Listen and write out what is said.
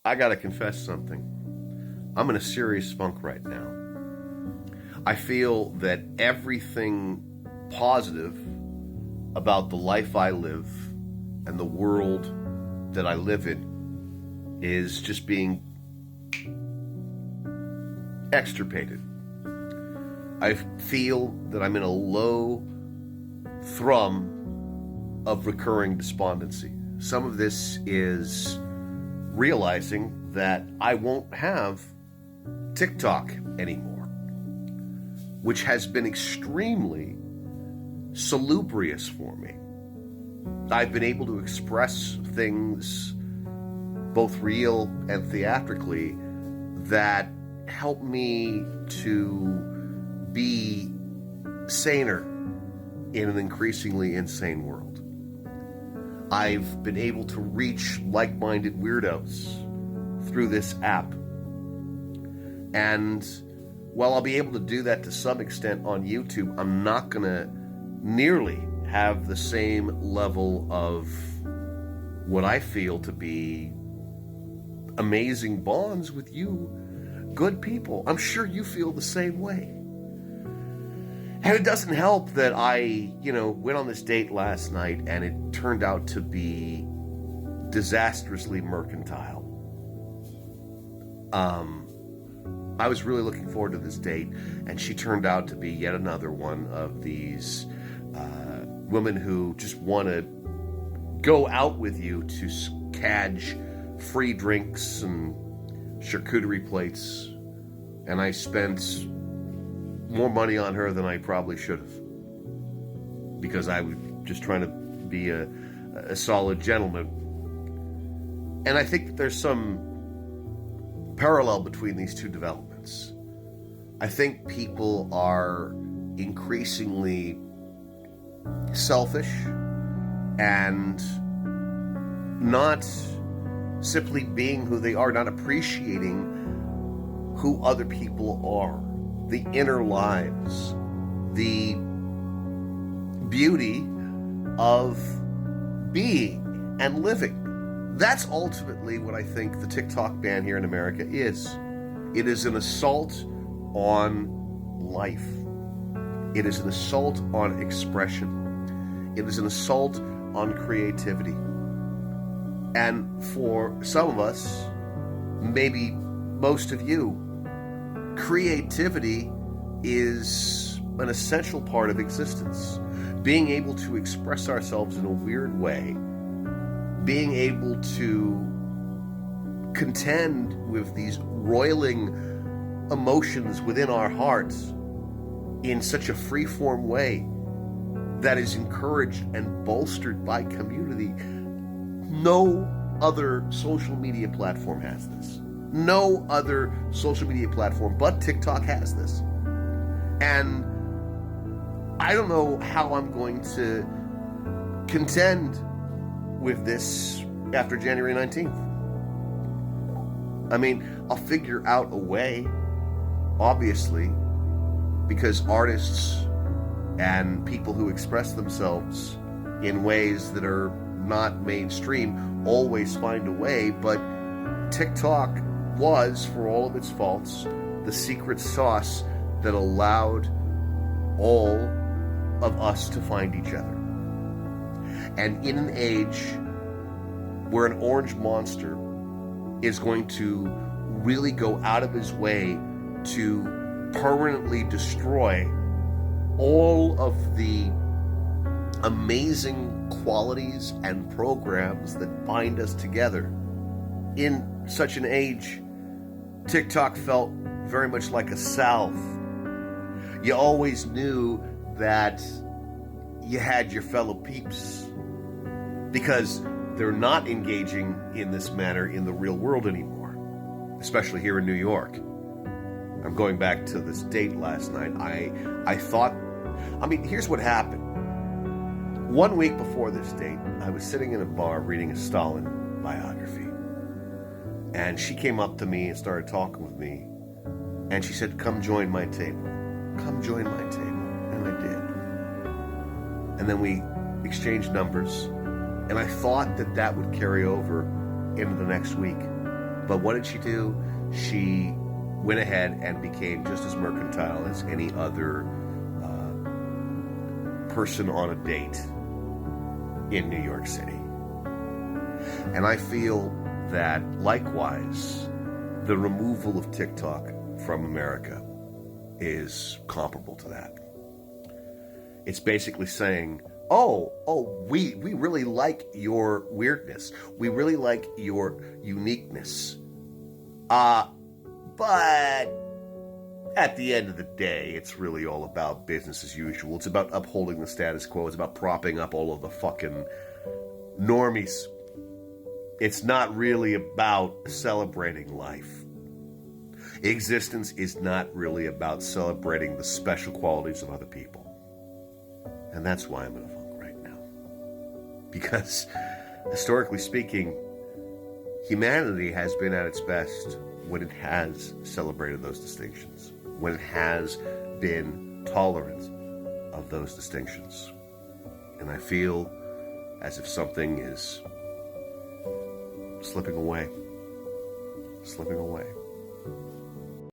I gotta confess something. I'm in a serious funk right now. I feel that everything positive about the life I live and the world that I live in is just being extirpated. I feel that I'm in a low thrum of recurring despondency. Some of this is realizing that I won't have TikTok anymore, which has been extremely salubrious for me. I've been able to express things, both real and theatrically, that help me to be saner in an increasingly insane world. I've been able to reach like-minded weirdos through this app. And while I'll be able to do that to some extent on YouTube, I'm not going to nearly have the same level of what I feel to be amazing bonds with you good people. I'm sure you feel the same way. And it doesn't help that I, went on this date last night and it turned out to be disastrously mercantile. I was really looking forward to this date, and she turned out to be yet another one of these women who just want to go out with you to cadge free drinks and charcuterie plates, and I spent more money on her than I probably should have, because I was just trying to be a solid gentleman. And I think that there's some parallel between these two developments. I think people are increasingly selfish and not simply being who they are, not appreciating who other people are, the inner lives, the beauty of being and living. That's ultimately what I think the TikTok ban here in America is. It is an assault on life. It is an assault on expression. It is an assault on creativity. And for some of us, maybe most of you, creativity is an essential part of existence. Being able to express ourselves in a weird way, being able to contend with these roiling emotions within our hearts in such a free-form way that is encouraged and bolstered by community. No other social media platform has this. No other social media platform but TikTok has this. And I don't know how I'm going to contend with this after January 19th. I mean, I'll figure out a way, obviously, because artists and people who express themselves in ways that are not mainstream always find a way, but TikTok was, for all of its faults, the secret sauce that allowed all of us to find each other. And in an age where an orange monster is going to really go out of his way to permanently destroy all of the amazing qualities and programs that bind us together, in such an age, TikTok felt very much like a salve. You always knew that you had your fellow peeps, because they're not engaging in this manner in the real world anymore, especially here in New York. I'm going back to this date last night. I thought, here's what happened. 1 week before this date, I was sitting in a bar reading a Stalin biography. And she came up to me and started talking with me. And she said, "Come join my table. Come join my table." And I did. And then we exchanged numbers. And I thought that would carry over into the next week. But what did she do? She went ahead and became just as mercantile as any other person on a date in New York City. And I feel that, likewise, the removal of TikTok from America is comparable to that. It's basically saying, we really like your weirdness. We really like your uniqueness. But at the end of the day, it's really all about business as usual. It's about upholding the status quo. It's about propping up all of the fucking normies. It's not really about celebrating life. Existence is not really about celebrating the special qualities of other people. And that's why I'm in a funk right now. Because, historically speaking, humanity has been at its best when it has celebrated those distinctions, when it has been tolerant of those distinctions. And I feel as if something is slipping away.